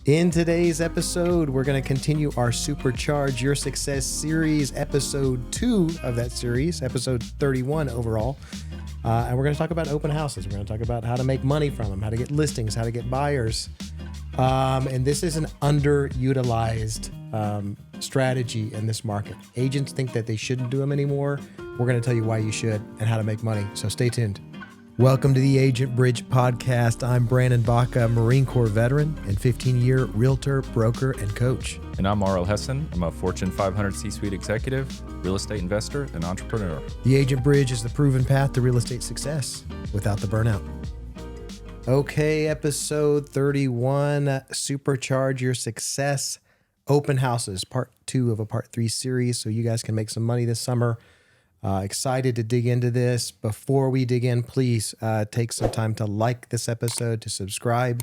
In today's episode, we're going to continue our Supercharge Your Success series, episode 2 of that series, episode 31 overall. And we're going to talk about open houses. We're going to talk about how to make money from them, how to get listings, how to get buyers. And this is an underutilized strategy in this market. Agents think that they shouldn't do them anymore. We're going to tell you why you should and how to make money. So stay tuned. Welcome to the Agent Bridge podcast. I'm Brandon Baca, Marine Corps veteran and 15-year realtor, broker, and coach. And I'm Marl Hessen. I'm a Fortune 500 C-suite executive, real estate investor, and entrepreneur. The Agent Bridge is the proven path to real estate success without the burnout. Okay, episode 31, Supercharge Your Success, open houses, part 2 of a part 3 series, so you guys can make some money this summer. Excited to dig into this. Before we dig in, please take some time to like this episode, to subscribe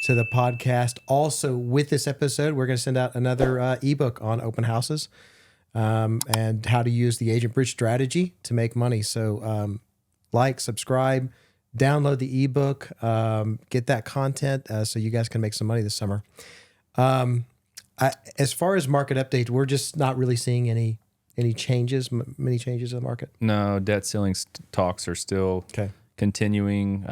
to the podcast. Also, with this episode, we're going to send out another ebook on open houses and how to use the Agent Bridge strategy to make money. So like, subscribe, download the ebook, get that content so you guys can make some money this summer. As far as market update, we're just not really seeing any changes, many changes in the market? No, debt ceiling talks are still continuing.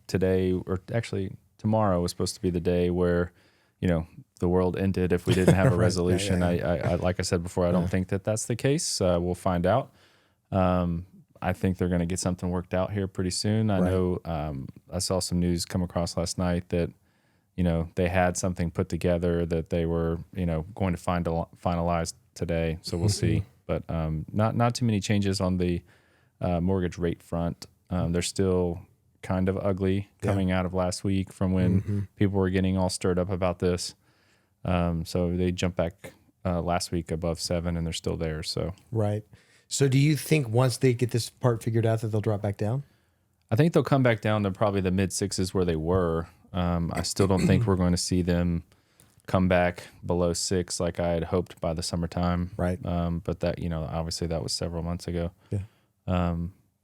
Today, or actually tomorrow, was supposed to be the day where, the world ended if we didn't have a resolution. I like I said before, I don't think that that's the case. We'll find out. I think they're going to get something worked out here pretty soon. I know I saw some news come across last night that, they had something put together that they were, going to finalize today. So we'll see. But not too many changes on the mortgage rate front. They're still kind of ugly coming out of last week from when people were getting all stirred up about this. So they jumped back last week above 7 and they're still there. So right. So do you think once they get this part figured out that they'll drop back down? I think they'll come back down to probably the mid 6s where they were. I still don't think we're going to see them come back below 6 like I had hoped by the summertime. Right. But that, obviously that was several months ago. Yeah.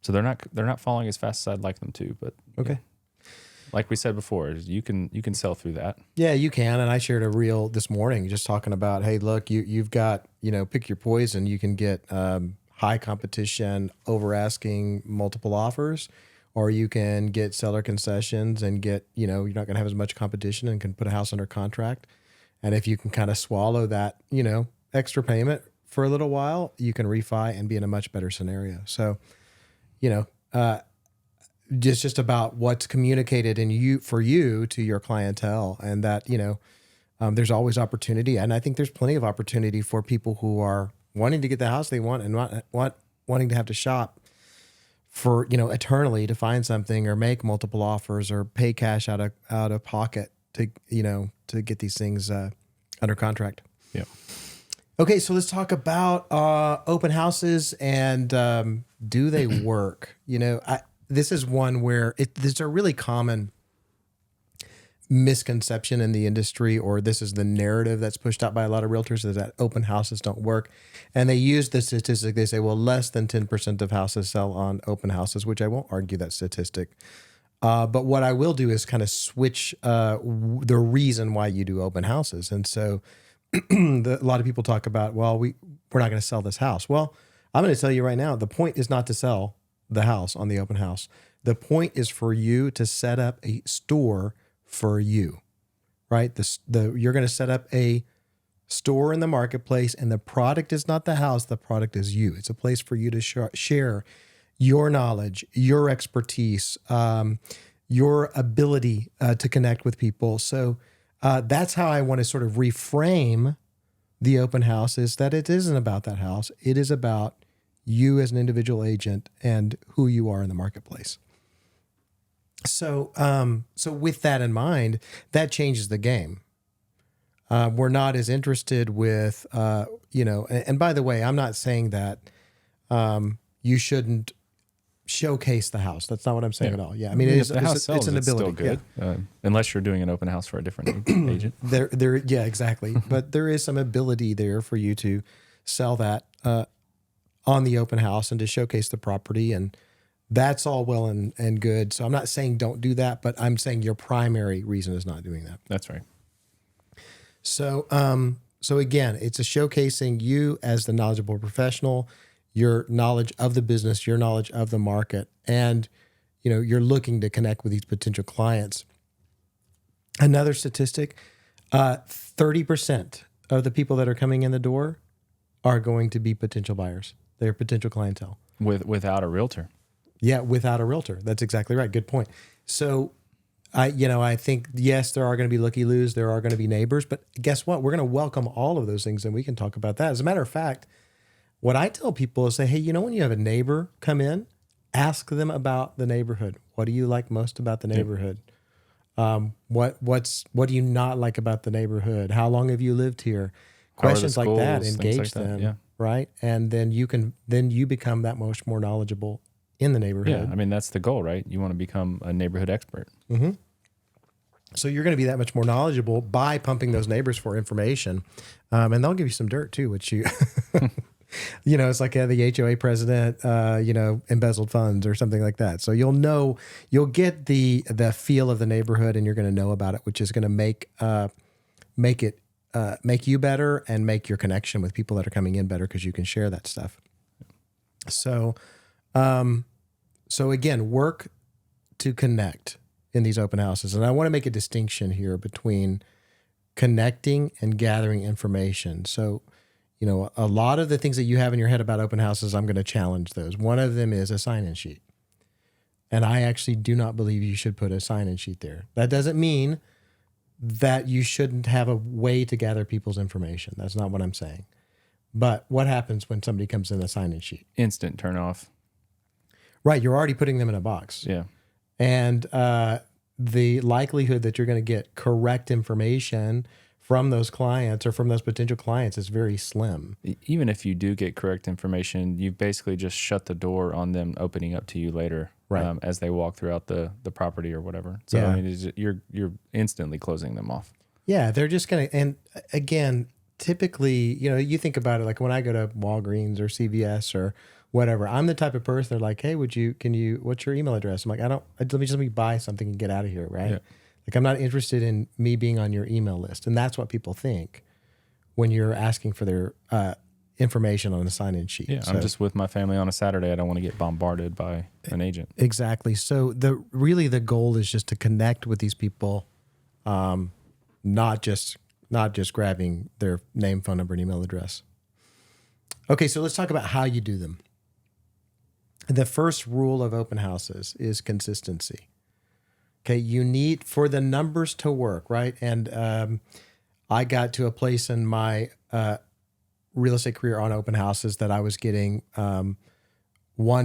So they're not falling as fast as I'd like them to, but okay. Like we said before, you can sell through that. Yeah, you can. And I shared a reel this morning just talking about, hey, look, you've got, pick your poison. You can get high competition, over asking, multiple offers, or you can get seller concessions and get, you're not going to have as much competition and can put a house under contract. And if you can kind of swallow that, extra payment for a little while, you can refi and be in a much better scenario. So, just about what's communicated for you to your clientele, and that, there's always opportunity. And I think there's plenty of opportunity for people who are wanting to get the house they want and not wanting to have to shop for, eternally to find something or make multiple offers or pay cash out of pocket to get these things under contract. Yeah. Okay, so let's talk about open houses and do they work? This is one where there's a really common misconception in the industry, or this is the narrative that's pushed out by a lot of realtors, is that open houses don't work. And they use the statistic. They say, well, less than 10% of houses sell on open houses, which I won't argue that statistic. But what I will do is kind of switch the reason why you do open houses. And so a lot of people talk about, well, we're not going to sell this house. Well, I'm going to tell you right now, the point is not to sell the house on the open house. The point is for you to set up a store for you, right? You're going to set up a store in the marketplace, and the product is not the house. The product is you. It's a place for you to share your knowledge, your expertise, your ability to connect with people. So that's how I want to sort of reframe the open house, is that it isn't about that house. It is about you as an individual agent and who you are in the marketplace. So with that in mind, that changes the game. We're not as interested with, and by the way, I'm not saying that you shouldn't showcase the house. That's not what I'm saying at all. Yeah. I mean, it's an ability. Still good, unless you're doing an open house for a different agent. Yeah, exactly. But there is some ability there for you to sell that on the open house and to showcase the property, and that's all well and good. So I'm not saying don't do that, but I'm saying your primary reason is not doing that. That's right. So again, it's a showcasing you as the knowledgeable professional, your knowledge of the business, your knowledge of the market, and you're looking to connect with these potential clients. Another statistic, 30% of the people that are coming in the door are going to be potential buyers. They're potential clientele. Without a realtor. Yeah, without a realtor. That's exactly right. Good point. So I think, yes, there are going to be looky-loos. There are going to be neighbors. But guess what? We're going to welcome all of those things, and we can talk about that. As a matter of fact, what I tell people is say, hey, when you have a neighbor come in, ask them about the neighborhood. What do you like most about the neighborhood? What do you not like about the neighborhood? How long have you lived here? Questions like that, engage them, yeah. Right? And then you become that much more knowledgeable in the neighborhood. Yeah, I mean, that's the goal, right? You want to become a neighborhood expert. Mm-hmm. So you're going to be that much more knowledgeable by pumping those neighbors for information. And they'll give you some dirt too, which you, it's like the HOA president, embezzled funds or something like that. So you'll get the feel of the neighborhood, and you're going to know about it, which is going to make you better and make your connection with people that are coming in better, because you can share that stuff. So again, work to connect in these open houses. And I want to make a distinction here between connecting and gathering information. So, a lot of the things that you have in your head about open houses, I'm going to challenge those. One of them is a sign-in sheet. And I actually do not believe you should put a sign-in sheet there. That doesn't mean that you shouldn't have a way to gather people's information. That's not what I'm saying. But what happens when somebody comes in a sign-in sheet? Instant turn off. Right. You're already putting them in a box. Yeah. And the likelihood that you're going to get correct information from those clients or from those potential clients is very slim. Even if you do get correct information, you've basically just shut the door on them opening up to you later, right, as they walk throughout the property or whatever. So I mean, you're instantly closing them off. Yeah, they're just going to, and again, typically, you think about it, like when I go to Walgreens or CVS or whatever, I'm the type of person they're like, hey, what's your email address? I'm like, let me buy something and get out of here. Right. Yeah. Like, I'm not interested in me being on your email list. And that's what people think when you're asking for their information on a sign-in sheet. Yeah. So, I'm just with my family on a Saturday. I don't want to get bombarded by an agent. Exactly. So the goal is just to connect with these people, not just grabbing their name, phone number, and email address. Okay. So let's talk about how you do them. The first rule of open houses is consistency. Okay, you need for the numbers to work, right? And I got to a place in my real estate career on open houses that I was getting 1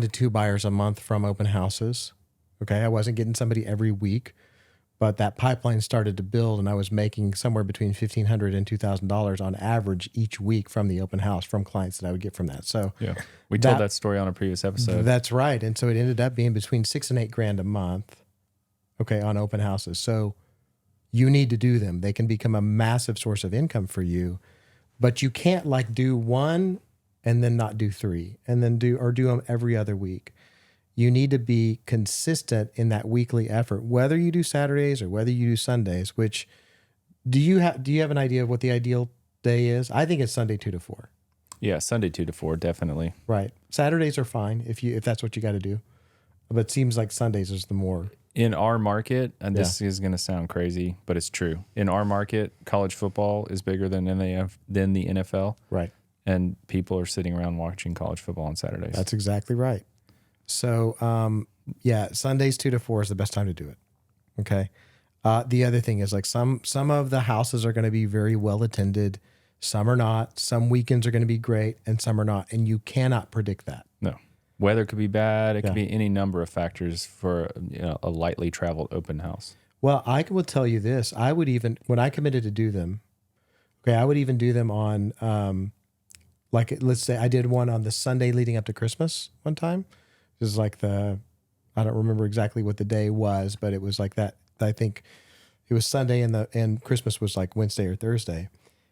to 2 buyers a month from open houses. Okay, I wasn't getting somebody every week, but that pipeline started to build, and I was making somewhere between $1,500 and $2,000 on average each week from the open house from clients that I would get from that. So yeah, we told that story on a previous episode. That's right, and so it ended up being between $6,000 and $8,000 a month. Okay, on open houses. So you need to do them. They can become a massive source of income for you, but you can't do one and then not do 3 and then do them every other week. You need to be consistent in that weekly effort, whether you do Saturdays or whether you do Sundays. Which do you have an idea of what the ideal day is? I think it's Sunday 2 to 4. Yeah, Sunday 2 to 4, definitely. Right. Saturdays are fine if that's what you got to do, but it seems like Sundays is the more. In our market, and this is going to sound crazy, but it's true. In our market, college football is bigger than the NFL. Right. And people are sitting around watching college football on Saturdays. That's exactly right. So, Sundays 2 to 4 is the best time to do it. Okay. The other thing is some of the houses are going to be very well attended. Some are not. Some weekends are going to be great and some are not. And you cannot predict that. No. Weather could be bad. It could be any number of factors for a lightly traveled open house. Well, I will tell you this. I would even, when I committed to do them, I would even do them on, let's say I did one on the Sunday leading up to Christmas one time. It was I don't remember exactly what the day was, but it was like that. I think it was Sunday and Christmas was like Wednesday or Thursday.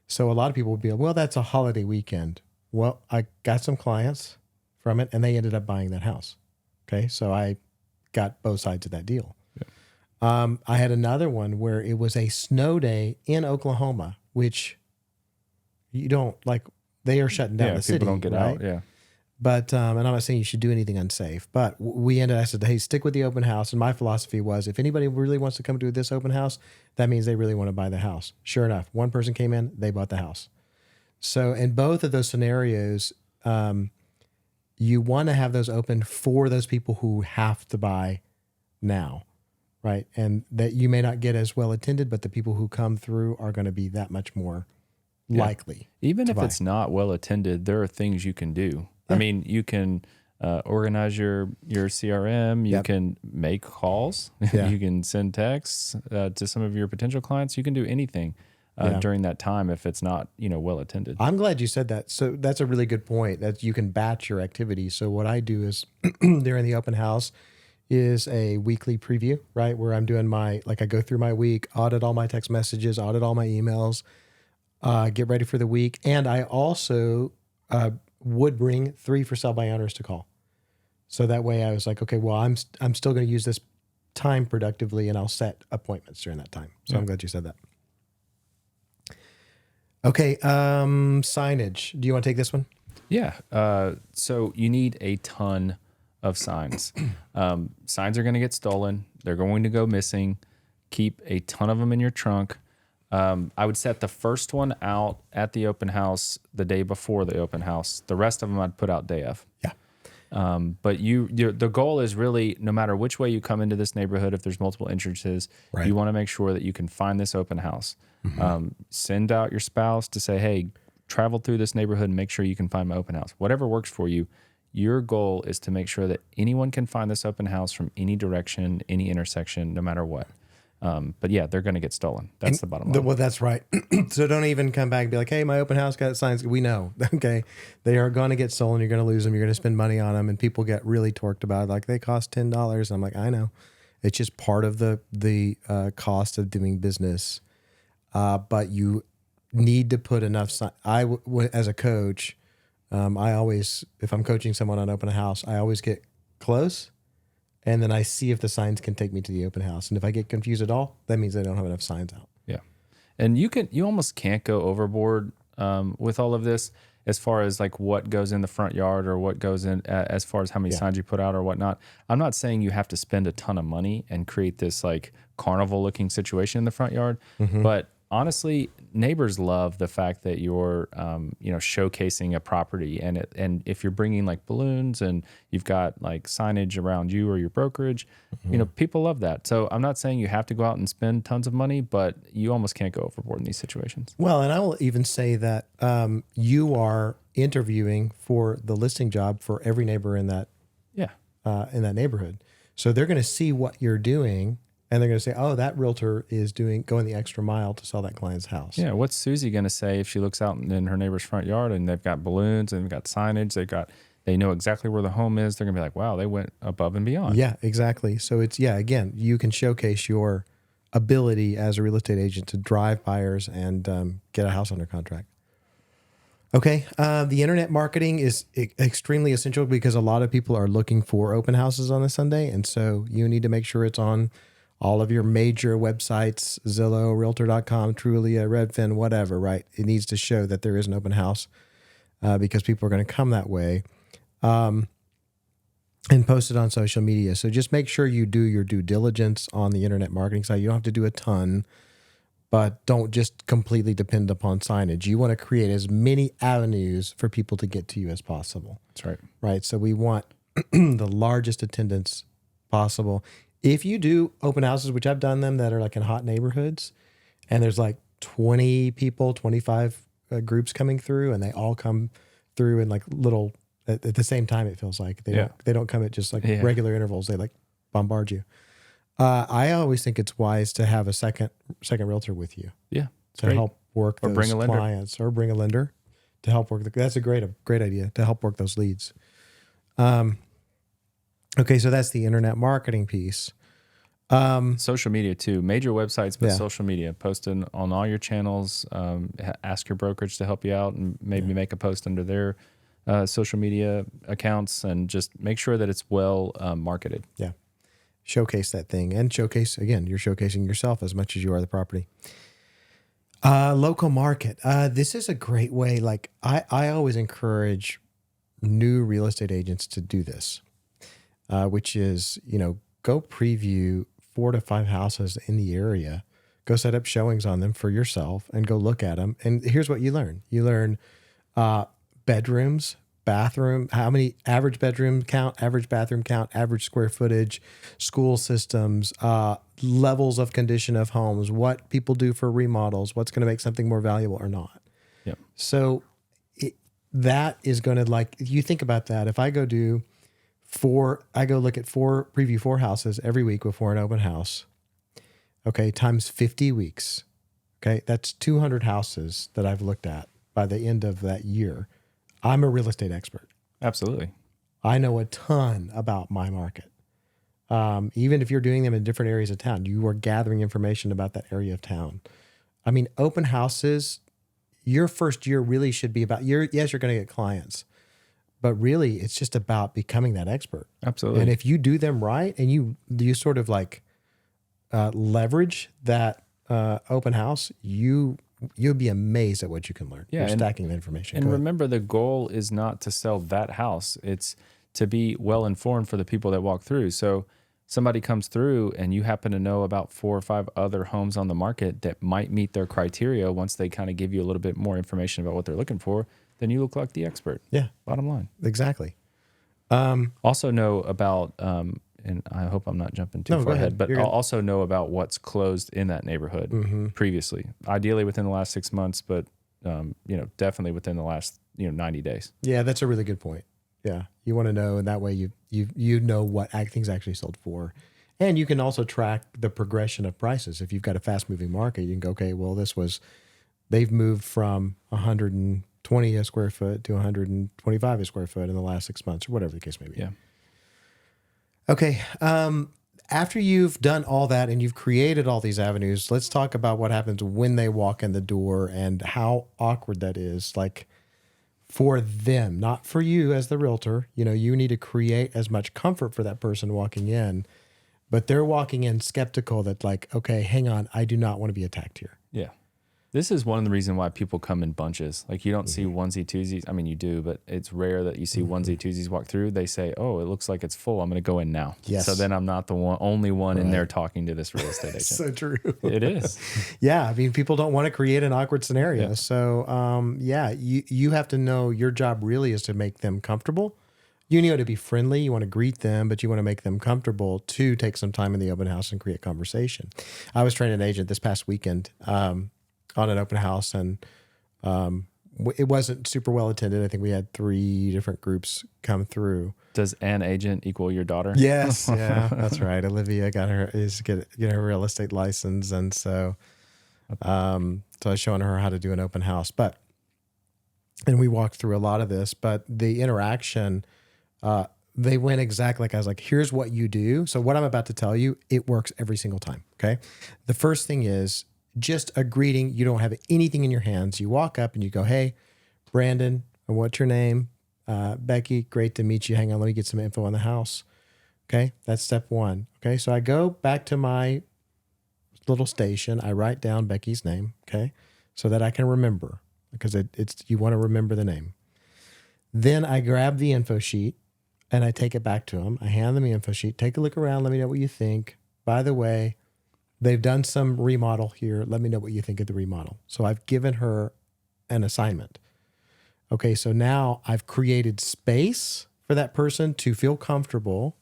So a lot of people would be like, well, that's a holiday weekend. Well, I got some clients from it and they ended up buying that house. Okay. So I got both sides of that deal. I had another one where it was a snow day in Oklahoma, which you don't like. They are shutting down the city. People don't get right? out. Yeah. But and I'm not saying you should do anything unsafe, but I said, hey, stick with the open house. And my philosophy was, if anybody really wants to come to this open house, that means they really want to buy the house. Sure enough, one person came in, they bought the house. So in both of those scenarios, you want to have those open for those people who have to buy now, right? And that you may not get as well attended, but the people who come through are going to be that much more likely. Even if it's not well attended, there are things you can do. I mean, you can organize your CRM. You can make calls. You can send texts to some of your potential clients. You can do anything during that time if it's not well attended. I'm glad you said that. So that's a really good point, that you can batch your activities. So what I do is during the open house is a weekly preview, right? Where I'm doing I go through my week, audit all my text messages, audit all my emails, get ready for the week. And I also would bring 3 for sale by owners to call. So that way I was like, okay, well, I'm still going to use this time productively, and I'll set appointments during that time. So I'm glad you said that. Okay. Signage. Do you want to take this one? Yeah. So you need a ton of signs. Signs are going to get stolen. They're going to go missing. Keep a ton of them in your trunk. I would set the first one out at the open house the day before the open house. The rest of them I'd put out day of. Yeah. But the goal is really, no matter which way you come into this neighborhood, if there's multiple entrances, you want to make sure that you can find this open house. Send out your spouse to say, hey, travel through this neighborhood and make sure you can find my open house. Whatever works for you. Your goal is to make sure that anyone can find this open house from any direction, any intersection, no matter what. But yeah, they're going to get stolen. That's the bottom line. Well, that's right. So don't even come back and be like, hey, my open house got signs. We know, okay, they are going to get stolen. You're going to lose them. You're going to spend money on them. And people get really torqued about it. Like, they cost $10. And I'm like, I know. It's just part of the cost of doing business. But you need to put enough sign. As a coach, I always, if I'm coaching someone on open house, I always get close. And then I see if the signs can take me to the open house. And if I get confused at all, that means I don't have enough signs out. Yeah. And you almost can't go overboard with all of this as far as like what goes in the front yard or what goes in as far as how many signs you put out or whatnot. I'm not saying you have to spend a ton of money and create this like carnival looking situation in the front yard, but honestly, neighbors love the fact that you're, showcasing a property, and if you're bringing like balloons and you've got like signage around you or your brokerage, people love that. So I'm not saying you have to go out and spend tons of money, but you almost can't go overboard in these situations. Well, and I will even say that you are interviewing for the listing job for every neighbor in that neighborhood, so they're going to see what you're doing. And they're going to say, oh, that realtor is going the extra mile to sell that client's house. Yeah. What's Susie going to say if she looks out in her neighbor's front yard and they've got balloons and they've got signage, they know exactly where the home is. They're going to be like, wow, they went above and beyond. Yeah, exactly. So again, you can showcase your ability as a real estate agent to drive buyers and get a house under contract. Okay. The internet marketing is extremely essential because a lot of people are looking for open houses on a Sunday. And so you need to make sure it's on all of your major websites, Zillow, Realtor.com, Trulia, Redfin, whatever, right? It needs to show that there is an open house because people are going to come that way, and post it on social media. So just make sure you do your due diligence on the internet marketing side. You don't have to do a ton, but don't just completely depend upon signage. You want to create as many avenues for people to get to you as possible. That's right. Right. So we want the largest attendance possible. If you do open houses, which I've done them that are like in hot neighborhoods, and there's like 20 people, 25 groups coming through, and they all come through in like little at the same time. It feels like they don't come at just like regular intervals. They like bombard you. I always think it's wise to have a second realtor with you. Yeah, to help work those bring a lender. Clients, or bring a lender to help work. That's a great idea to help work those leads. Okay, so that's the internet marketing piece. Social media too. Major websites, but social media. Posting on all your channels. Ask your brokerage to help you out and maybe make a post under their social media accounts, and just make sure that it's well marketed. Yeah. showcase that thing and showcase, again, you're showcasing yourself as much as you are the property. Local market. This is a great way. Like I always encourage new real estate agents to do this, which is, go preview 4 to 5 houses in the area, go set up showings on them for yourself and go look at them. And here's what you learn. You learn bedrooms, bathroom, how many average bedroom count, average bathroom count, average square footage, school systems, levels of condition of homes, what people do for remodels, what's going to make something more valuable or not. Yep. So that is going to, like, you think about that. If I go preview 4 houses every week before an open house. Okay. Times 50 weeks. Okay. That's 200 houses that I've looked at by the end of that year. I'm a real estate expert. Absolutely. I know a ton about my market. Even if you're doing them in different areas of town, you are gathering information about that area of town. I mean, open houses, your first year really should be about, yes, you're going to get clients, but really it's just about becoming that expert. Absolutely. And if you do them right and you sort of like leverage that open house, you'll be amazed at what you can learn. Yeah, you're stacking the information. And remember, the goal is not to sell that house. It's to be well informed for the people that walk through. So somebody comes through and you happen to know about 4 or 5 other homes on the market that might meet their criteria. Once they kind of give you a little bit more information about what they're looking for, then you look like the expert. Yeah. Bottom line. Exactly. Also know about, and I hope I'm not jumping too far ahead, but I'll also know about what's closed in that neighborhood previously. Ideally within the last 6 months, but definitely within the last 90 days. Yeah, that's a really good point. Yeah, you want to know, and that way you know what things actually sold for, and you can also track the progression of prices. If you've got a fast moving market, you can go, okay, well, they've moved from 120 a square foot to 125 a square foot in the last 6 months, or whatever the case may be. Yeah. Okay. After you've done all that and you've created all these avenues, let's talk about what happens when they walk in the door and how awkward that is. Like, for them, not for you as the realtor. You need to create as much comfort for that person walking in, but they're walking in skeptical that, like, okay, hang on, I do not want to be attacked here. Yeah. This is one of the reasons why people come in bunches. Like, you don't see onesie twosies. I mean, you do, but it's rare that you see onesie twosies walk through. They say, oh, it looks like it's full. I'm going to go in now. Yes. So then I'm not the only one in there talking to this real estate agent. So true. It is. Yeah. I mean, people don't want to create an awkward scenario. Yeah. So, you have to know your job really is to make them comfortable. You need to be friendly. You want to greet them, but you want to make them comfortable to take some time in the open house and create conversation. I was training an agent this past weekend, on an open house, and it wasn't super well attended. I think we had 3 different groups come through. Does an agent equal your daughter? Yes, yeah, that's right. Olivia got her her real estate license, and so I was showing her how to do an open house. And we walked through a lot of this, but the interaction, they went exactly like I was like, here's what you do. So what I'm about to tell you, it works every single time. Okay, the first thing is just a greeting. You don't have anything in your hands. You walk up and you go, hey, Brandon, what's your name? Becky, great to meet you. Hang on, let me get some info on the house. Okay, that's step 1. Okay, so I go back to my little station. I write down Becky's name, okay, so that I can remember, because you want to remember the name. Then I grab the info sheet and I take it back to them. I hand them the info sheet. Take a look around. Let me know what you think. By the way, they've done some remodel here. Let me know what you think of the remodel. So I've given her an assignment. Okay, so now I've created space for that person to feel comfortable,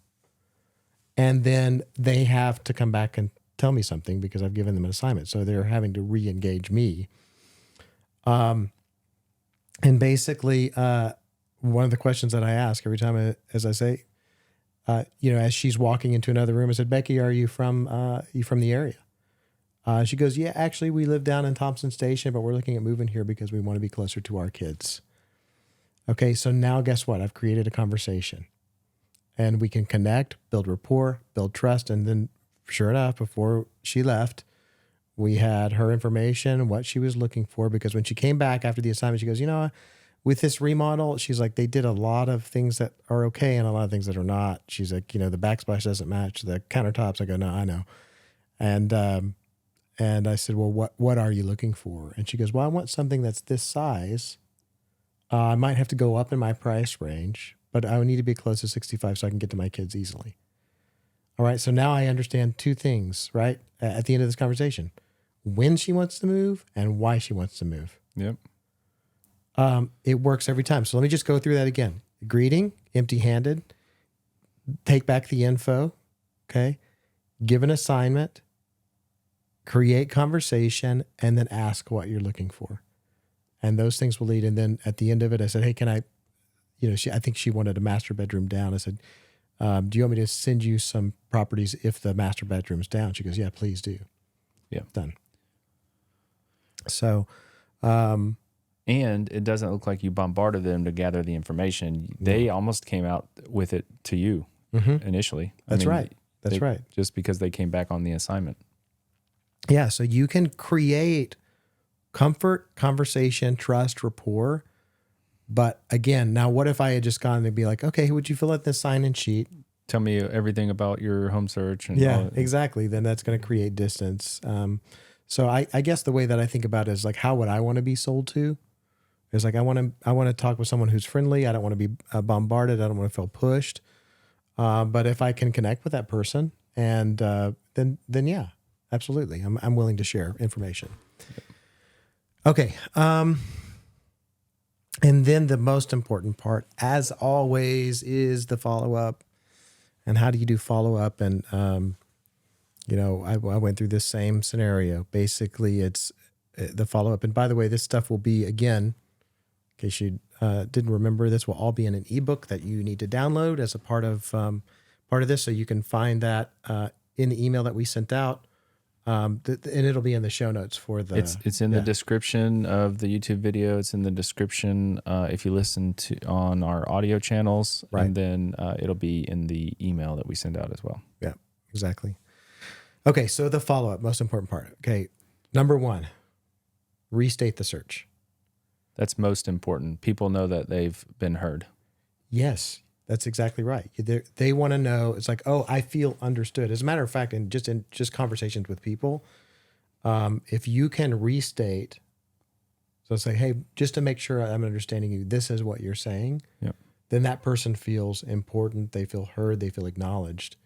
and then they have to come back and tell me something because I've given them an assignment. So they're having to re-engage me. And basically, one of the questions that I ask every time, as I say, as she's walking into another room, I said, Becky, are you from the area? She goes, yeah, actually we live down in Thompson Station, but we're looking at moving here because we want to be closer to our kids. Okay. So now guess what? I've created a conversation, and we can connect, build rapport, build trust. And then sure enough, before she left, we had her information, what she was looking for, because when she came back after the assignment, she goes, with this remodel, she's like, they did a lot of things that are okay and a lot of things that are not. She's like, the backsplash doesn't match the countertops. I go, no, I know. And I said, well, what are you looking for? And she goes, well, I want something that's this size. I might have to go up in my price range, but I would need to be close to 65 so I can get to my kids easily. All right. So now I understand two things, right? At the end of this conversation, when she wants to move and why she wants to move. Yep. It works every time. So let me just go through that again. Greeting, empty-handed, take back the info, okay? Give an assignment, create conversation, and then ask what you're looking for. And those things will lead. And then at the end of it, I said, hey, can I, I think she wanted a master bedroom down. I said, do you want me to send you some properties if the master bedroom's down? She goes, yeah, please do. Yeah. Done. So, and it doesn't look like you bombarded them to gather the information. They almost came out with it to you initially. That's right. That's right. Just because they came back on the assignment. Yeah. So you can create comfort, conversation, trust, rapport. But again, now what if I had just gone and be like, okay, would you fill out this sign-in sheet? Tell me everything about your home search. And yeah, exactly. Then that's going to create distance. So I guess the way that I think about it is like, how would I want to be sold to? It's like I want to talk with someone who's friendly. I don't want to be bombarded. I don't want to feel pushed. But if I can connect with that person, and then yeah, absolutely, I'm willing to share information. Okay. And then the most important part, as always, is the follow up. And how do you do follow up? And I went through this same scenario. Basically, it's the follow up. And by the way, this stuff will be, again, in case you didn't remember, this will all be in an ebook that you need to download as a part of this. So you can find that in the email that we sent out, and it'll be in the show notes for the. It's in the description of the YouTube video. It's in the description if you listen on our audio channels, right. And then it'll be in the email that we send out as well. Yeah, exactly. Okay, so the follow up, most important part. Okay, number 1, restate the search. That's most important. People know that they've been heard. Yes, that's exactly right. They want to know. It's like, oh, I feel understood. As a matter of fact, in just conversations with people, if you can restate, so say, hey, just to make sure I'm understanding you, this is what you're saying. Yep. Then that person feels important. They feel heard. They feel acknowledged.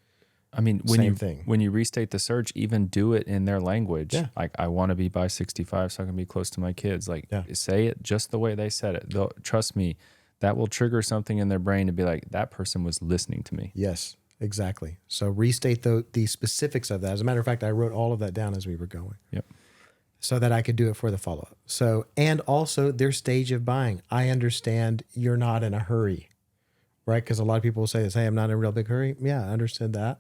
I mean, when you restate the search, even do it in their language. Yeah. Like, I want to be by 65 so I can be close to my kids. Like, say it just the way they said it. Trust me, that will trigger something in their brain to be like, that person was listening to me. Yes, exactly. So restate the specifics of that. As a matter of fact, I wrote all of that down as we were going. Yep. So that I could do it for the follow-up. So, and also their stage of buying. I understand you're not in a hurry, right? Because a lot of people will say this, hey, I'm not in a real big hurry. Yeah, I understood that.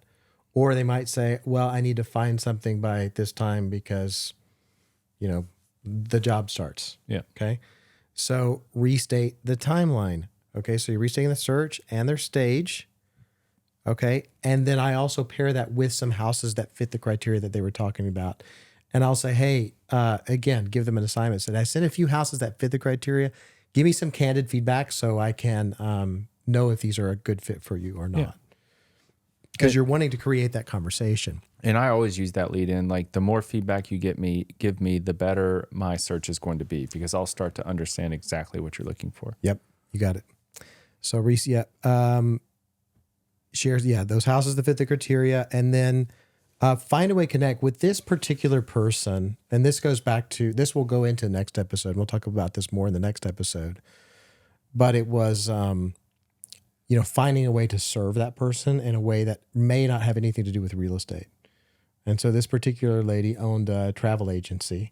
Or they might say, well, I need to find something by this time because, the job starts. Yeah. Okay. So restate the timeline. Okay. So you're restating the search and their stage. Okay. And then I also pair that with some houses that fit the criteria that they were talking about. And I'll say, hey, again, give them an assignment. Said, I sent a few houses that fit the criteria. Give me some candid feedback so I can know if these are a good fit for you or not. Yeah. Because you're wanting to create that conversation. And I always use that lead in, like, the more feedback you give me, the better my search is going to be, because I'll start to understand exactly what you're looking for. Yep. You got it. So Reese, shares, those houses that fit the criteria. And then find a way to connect with this particular person. And this goes back to, this will go into the next episode. We'll talk about this more in the next episode. But it was, finding a way to serve that person in a way that may not have anything to do with real estate. And so this particular lady owned a travel agency,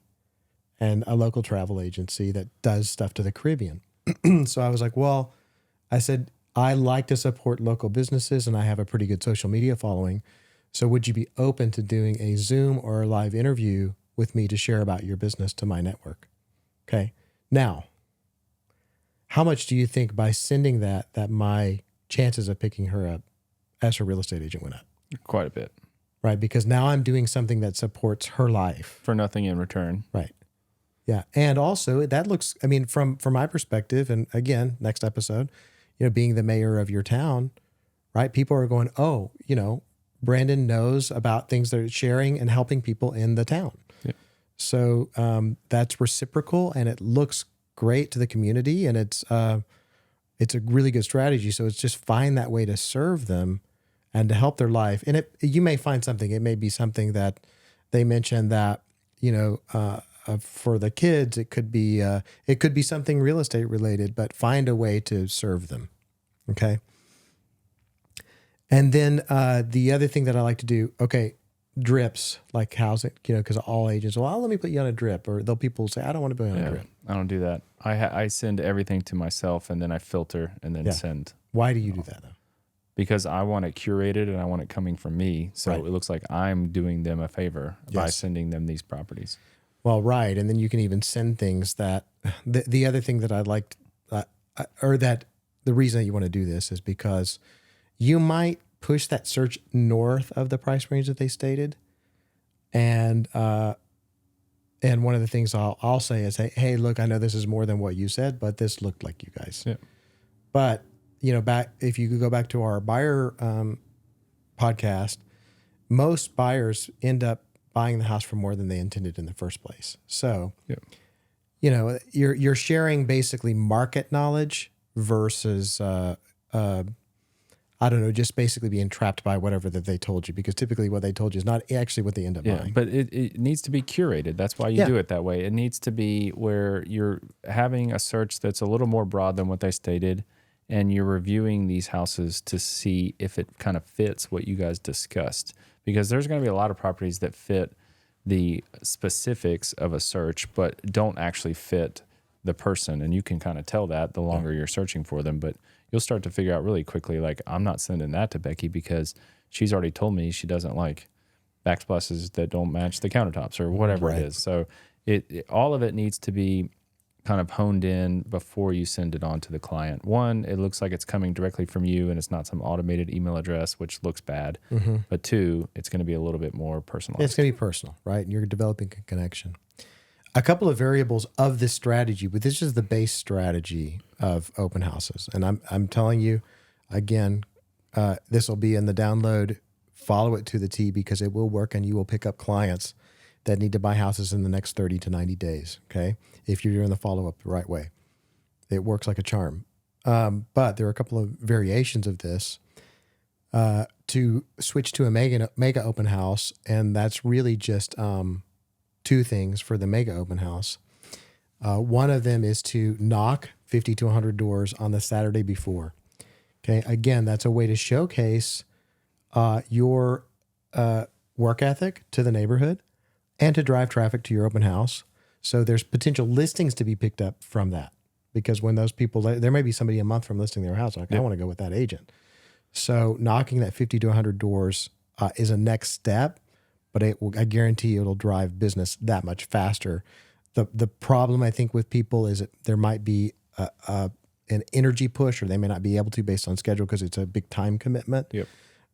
and a local travel agency that does stuff to the Caribbean. So I was like, well, I said, I like to support local businesses and I have a pretty good social media following. So would you be open to doing a Zoom or a live interview with me to share about your business to my network? Okay. Now, how much do you think by sending that my chances of picking her up as her real estate agent went up? Quite a bit. Right. Because now I'm doing something that supports her life. For nothing in return. Right. Yeah. And also that looks, I mean, from my perspective, and again, next episode, being the mayor of your town, right? People are going, oh, Brandon knows about things that are sharing and helping people in the town. Yeah. So that's reciprocal and it looks great to the community, and it's a really good strategy. So it's just find that way to serve them and to help their life. And you may find something. It may be something that they mentioned that, for the kids, it could be something real estate related, but find a way to serve them. Okay. And then the other thing that I like to do, drips, like housing, because all agents, well, let me put you on a drip, or people say, I don't want to be on a drip. I don't do that. I send everything to myself, and then I filter and then send. Why do you do that though? Because I want it curated and I want it coming from me. So It looks like I'm doing them a favor by sending them these properties. Well, right. And then you can even send things that the other thing that I'd like, or that the reason that you want to do this is because you might push that search north of the price range that they stated. And one of the things I'll say is, hey, look, I know this is more than what you said, but this looked like you guys. Yeah. But if you could go back to our buyer podcast, most buyers end up buying the house for more than they intended in the first place. So, you're sharing basically market knowledge versus, just basically being trapped by whatever that they told you, because typically what they told you is not actually what they end up buying. But it needs to be curated. That's why you do it that way. It needs to be where you're having a search that's a little more broad than what they stated, and you're reviewing these houses to see if it kind of fits what you guys discussed. Because there's going to be a lot of properties that fit the specifics of a search, but don't actually fit the person. And you can kind of tell that the longer you're searching for them. But you'll start to figure out really quickly, like, I'm not sending that to Becky because she's already told me she doesn't like backsplashes that don't match the countertops or whatever it is. So all of it needs to be kind of honed in before you send it on to the client. One, it looks like it's coming directly from you and it's not some automated email address, which looks bad. Mm-hmm. But two, it's going to be a little bit more personalized. It's going to be personal, right? And you're developing a connection. A couple of variables of this strategy, but this is the base strategy of open houses. And I'm telling you, again, this will be in the download. Follow it to the T, because it will work and you will pick up clients that need to buy houses in the next 30 to 90 days, okay? If you're doing the follow-up the right way. It works like a charm. But there are a couple of variations of this to switch to a mega open house, and that's really just two things for the mega open house. One of them is to knock 50 to 100 doors on the Saturday before. Okay, again, that's a way to showcase your work ethic to the neighborhood and to drive traffic to your open house. So there's potential listings to be picked up from that, because when those people, there may be somebody a month from listing their house, like, I want to go with that agent. So knocking that 50 to 100 doors is a next step, but I guarantee you it'll drive business that much faster. The problem, I think, with people is that there might be an energy push, or they may not be able to based on schedule because it's a big time commitment. Yep.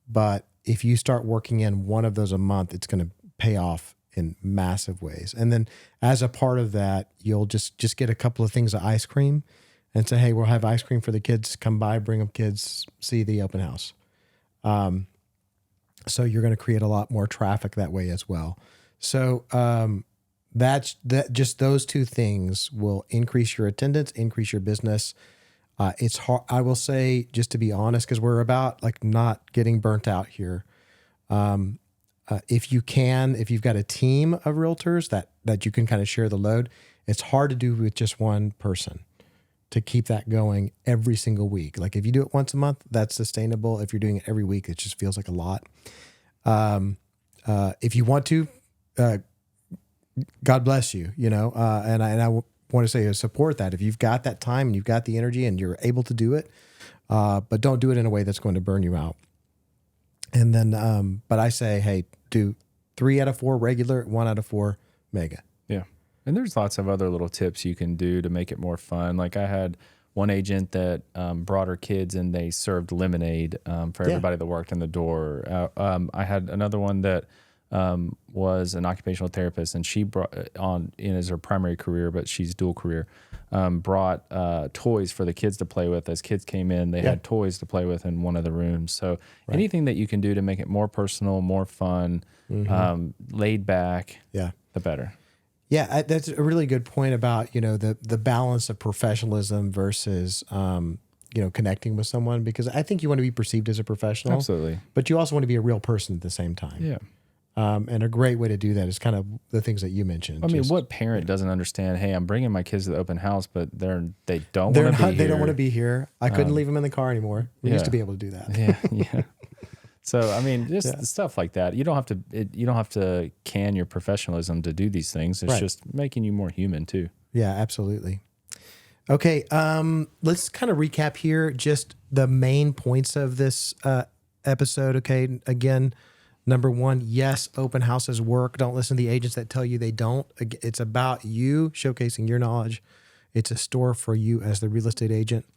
But if you start working in one of those a month, it's going to pay off in massive ways. And then as a part of that, you'll just get a couple of things of ice cream and say, hey, we'll have ice cream for the kids. Come by, bring them kids, see the open house. So you're going to create a lot more traffic that way as well. So just those two things will increase your attendance, increase your business. It's hard, I will say, just to be honest, because we're about like not getting burnt out here. If you've got a team of realtors that you can kind of share the load, it's hard to do with just one person to keep that going every single week. Like if you do it once a month, that's sustainable. If you're doing it every week, it just feels like a lot. If you want to, God bless you, and I want to say support that. If you've got that time and you've got the energy and you're able to do it, but don't do it in a way that's going to burn you out. And then, but I say, hey, do 3 out of 4 regular, 1 out of 4 mega. Yeah. And there's lots of other little tips you can do to make it more fun. Like I had one agent that brought her kids and they served lemonade for everybody that worked in the door. I had another one that was an occupational therapist, and she brought on in as her primary career, but she's dual career. Brought toys for the kids to play with. As kids came in, they had toys to play with in one of the rooms. So anything that you can do to make it more personal, more fun, laid back, the better. Yeah, that's a really good point about, the balance of professionalism versus, connecting with someone, because I think you want to be perceived as a professional. Absolutely. But you also want to be a real person at the same time. Yeah. And a great way to do that is kind of the things that you mentioned. I mean, what parent doesn't understand, hey, I'm bringing my kids to the open house, but they don't want to be here. They don't want to be here. I couldn't leave them in the car anymore. We used to be able to do that. Yeah. So, I mean, just stuff like that. You don't have to can your professionalism to do these things. It's just making you more human too. Yeah, absolutely. Okay. Let's kind of recap here just the main points of this episode. Okay. Again, number one, yes, open houses work. Don't listen to the agents that tell you they don't. It's about you showcasing your knowledge. It's a store for you as the real estate agent.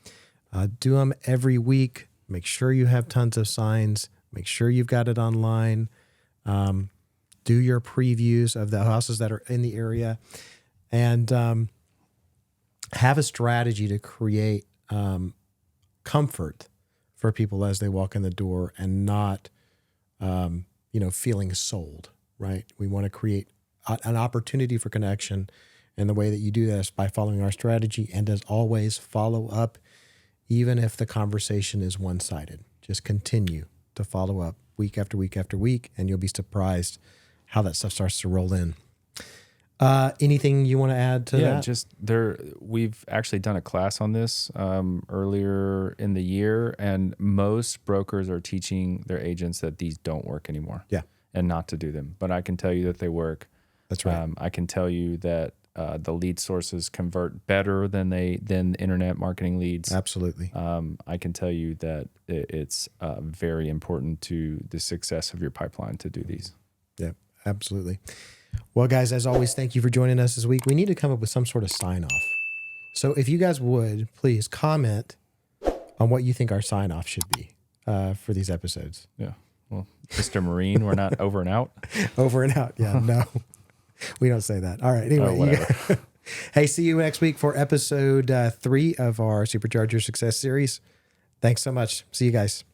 Do them every week. Make sure you have tons of signs. Make sure you've got it online. Do your previews of the houses that are in the area. And have a strategy to create comfort for people as they walk in the door and not feeling sold, right? We want to create an opportunity for connection. And the way that you do that is by following our strategy. And as always, follow up, even if the conversation is one-sided. Just continue to follow up week after week after week, and you'll be surprised how that stuff starts to roll in. Anything you want to add to that? We've actually done a class on this earlier in the year, and most brokers are teaching their agents that these don't work anymore. Yeah. And not to do them. But I can tell you that they work. That's right. I can tell you that the lead sources convert better than internet marketing leads. Absolutely. I can tell you that it's very important to the success of your pipeline to do these. Yeah, absolutely. Well, guys, as always, thank you for joining us this week. We need to come up with some sort of sign-off. So if you guys would, please comment on what you think our sign-off should be for these episodes. Yeah. Well, Mr. Marine, we're not over and out. Over and out. Yeah, no. We don't say that. All right. Anyway. Whatever. Hey, see you next week for episode 3 of our Supercharge Your Success series. Thanks so much. See you guys.